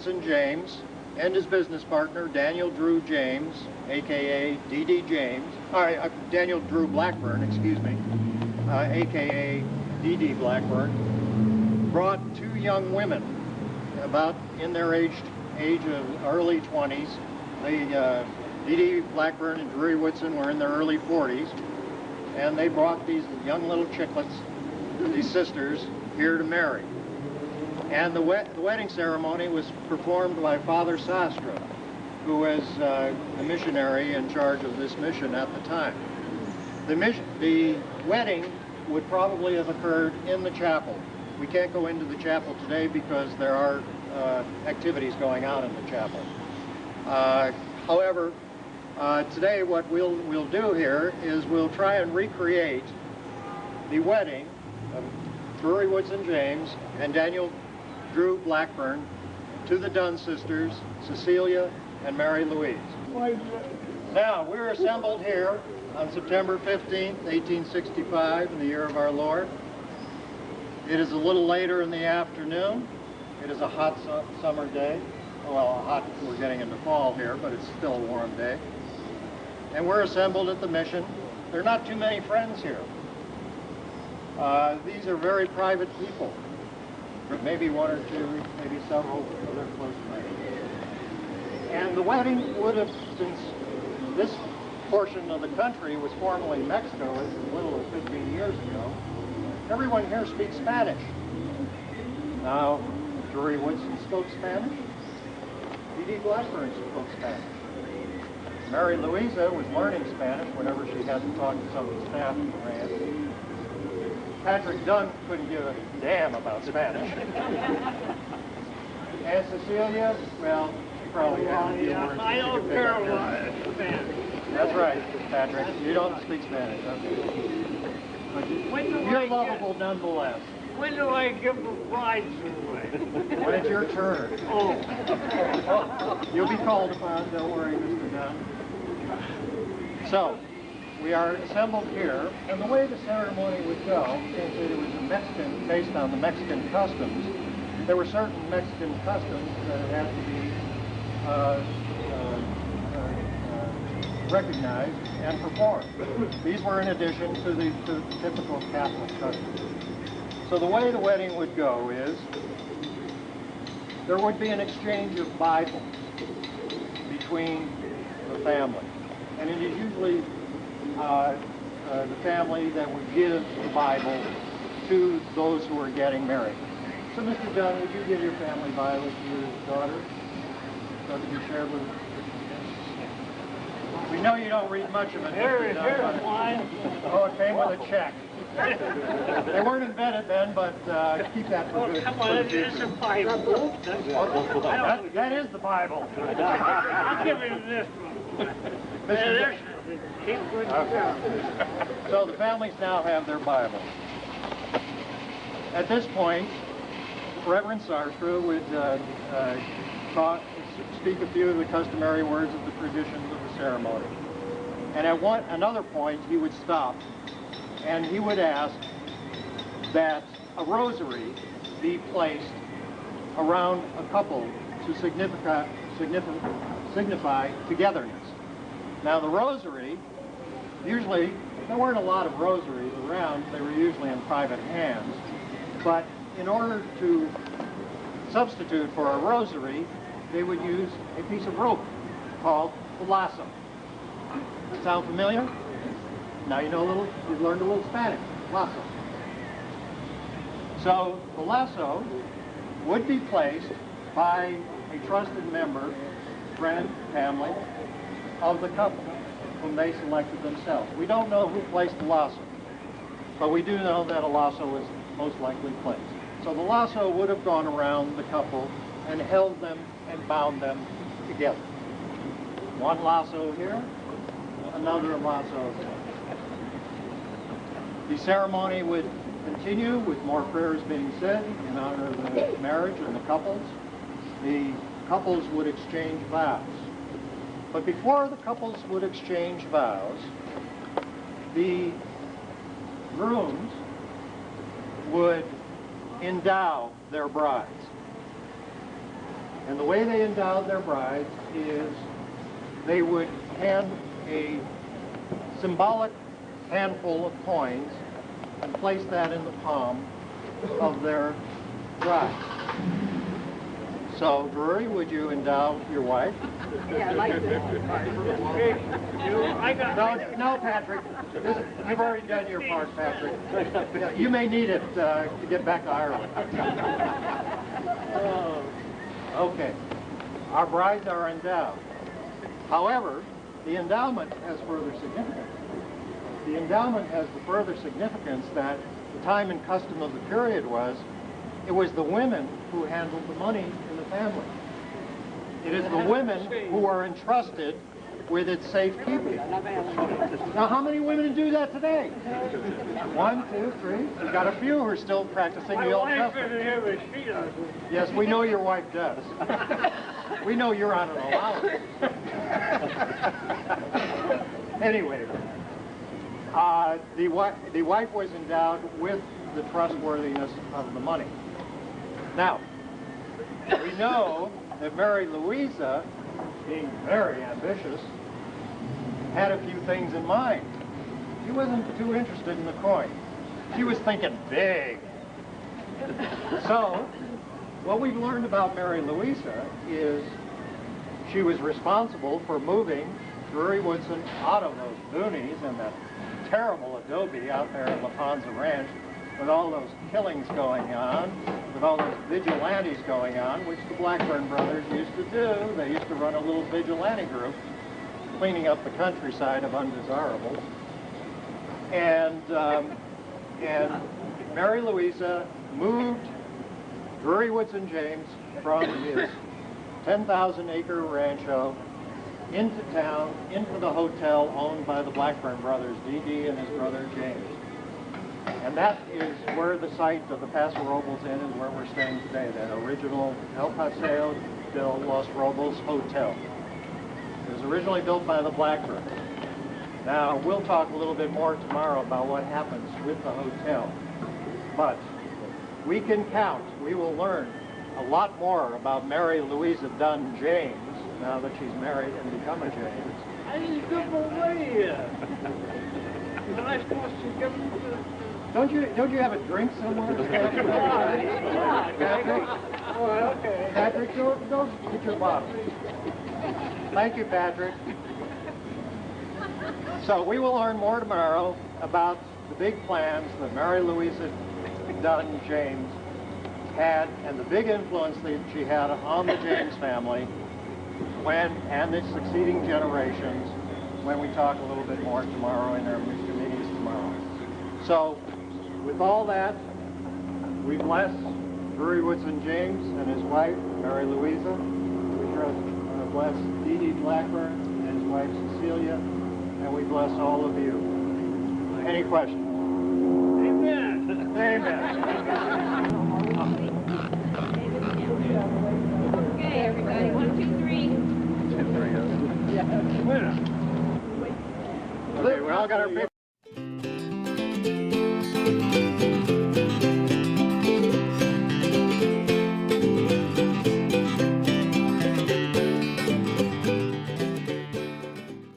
Woodson James and his business partner, Daniel Drew James, a.k.a. D.D. James, Daniel Drew Blackburn, excuse me, a.k.a. D.D. Blackburn, brought two young women about in their age of early 20s. D.D. Blackburn and Drury Woodson were in their early 40s, and they brought these young little chicklets, these sisters, here to marry. And the wedding ceremony was performed by Father Sastra, who was the missionary in charge of this mission at the time. The wedding would probably have occurred in the chapel. We can't go into the chapel today because there are activities going on in the chapel. However, today what we'll do here is we'll try and recreate the wedding of Drury Woodson James and Daniel Drew Blackburn to the Dunn sisters, Cecilia and Mary Louise. Now, we're assembled here on September 15th, 1865, in the year of our Lord. It is a little later in the afternoon. It is a hot summer day. Well, we're getting into fall here, but it's still a warm day. And we're assembled at the mission. There are not too many friends here. These are very private people. Maybe one or two, maybe several other close friends. And the wedding would have, since this portion of the country was formerly Mexico as little as 15 years ago, everyone here speaks Spanish. Now, Drury Woodson spoke Spanish. D.D. Blackburn spoke Spanish. Mary Louisa was learning Spanish whenever she had to talk to some of the staff in the ranch. Patrick Dunn couldn't give a damn about Spanish. And Cecilia, well, she probably had a few words. I don't care about Spanish. That's right, Patrick. You don't speak Spanish, okay? But you're lovable nonetheless. When do I give the prize away? When it's your turn. Oh. You'll be called upon, don't worry, Mr. Dunn. So, we are assembled here, and the way the ceremony would go, since it was based on the Mexican customs, there were certain Mexican customs that had to be recognized and performed. These were in addition to the typical Catholic customs. So the way the wedding would go is, there would be an exchange of Bibles between the family. And it is usually the family that would give the Bible to those who are getting married. So Mr. Dunn, would you give your family Bible to your daughter so to be shared with her? We know you don't read much of it, Mr. Dunn. Here's mine. Oh, it came with a check. They weren't invented then, but keep that for good. Come on, it's the Bible. That is the Bible. I'll give you this one. Okay. So the families now have their Bible. At this point, Reverend Sartre would speak a few of the customary words of the traditions of the ceremony. And at another point, he would stop and he would ask that a rosary be placed around a couple to signify togetherness. Now the rosary, usually, there weren't a lot of rosaries around, they were usually in private hands, but in order to substitute for a rosary, they would use a piece of rope called the lasso. Sound familiar? Now you you've learned a little Spanish, lasso. So the lasso would be placed by a trusted member, friend, family, of the couple whom they selected themselves. We don't know who placed the lasso, but we do know that a lasso was most likely placed. So the lasso would have gone around the couple and held them and bound them together. One lasso here, another lasso there. The ceremony would continue with more prayers being said in honor of the marriage and the couples. The couples would exchange vows. But before the couples would exchange vows, the grooms would endow their brides. And the way they endowed their brides is they would hand a symbolic handful of coins and place that in the palm of their bride. So, Drury, would you endow your wife? Yeah, I like this. No, Patrick. You've already done your part, Patrick. Yeah, you may need it to get back to Ireland. Okay. Our brides are endowed. However, the endowment has further significance. The endowment has the further significance that the time and custom of the period was, it was the women who handled the money in the family. It is the women who are entrusted with its safekeeping. Now, how many women do that today? 1, 2, 3. We've got a few who are still practicing the Old Testament. Yes, we know your wife does. We know you're on an allowance. Anyway, the wife was endowed with the trustworthiness of the money. Now, we know that Mary Louisa, being very ambitious, had a few things in mind. She wasn't too interested in the coin. She was thinking big. So, what we've learned about Mary Louisa is she was responsible for moving Drury Woodson out of those boonies and that terrible adobe out there at La Panza Ranch, with all those killings going on, with all those vigilantes going on, which the Blackburn brothers used to do. They used to run a little vigilante group, cleaning up the countryside of undesirables. And Mary Louisa moved Drury Woodson James from his 10,000-acre rancho into town, into the hotel owned by the Blackburn brothers, D.D. and his brother James. And that is where the site of the Paso Robles Inn is, where we're staying today, that original El Paseo de Los Robles Hotel. It was originally built by the Blackburns. Now, we'll talk a little bit more tomorrow about what happens with the hotel. But we can count, we will learn a lot more about Mary Louisa Dunn James, now that she's married and become a James. I didn't give away. Am I supposed to give them to... Don't you have a drink somewhere? Patrick? Oh, okay. Patrick, go get your bottle. Thank you, Patrick. So we will learn more tomorrow about the big plans that Mary Louisa Dunn James had and the big influence that she had on the James family and the succeeding generations when we talk a little bit more tomorrow in our meetings tomorrow. So, with all that, we bless Drury Woodson James and his wife, Mary Louisa. We bless D.D. Blackburn and his wife, Cecilia. And we bless all of you. Any questions? Amen. Amen. Okay, everybody, 1, 2, 3. Okay, we all got our papers.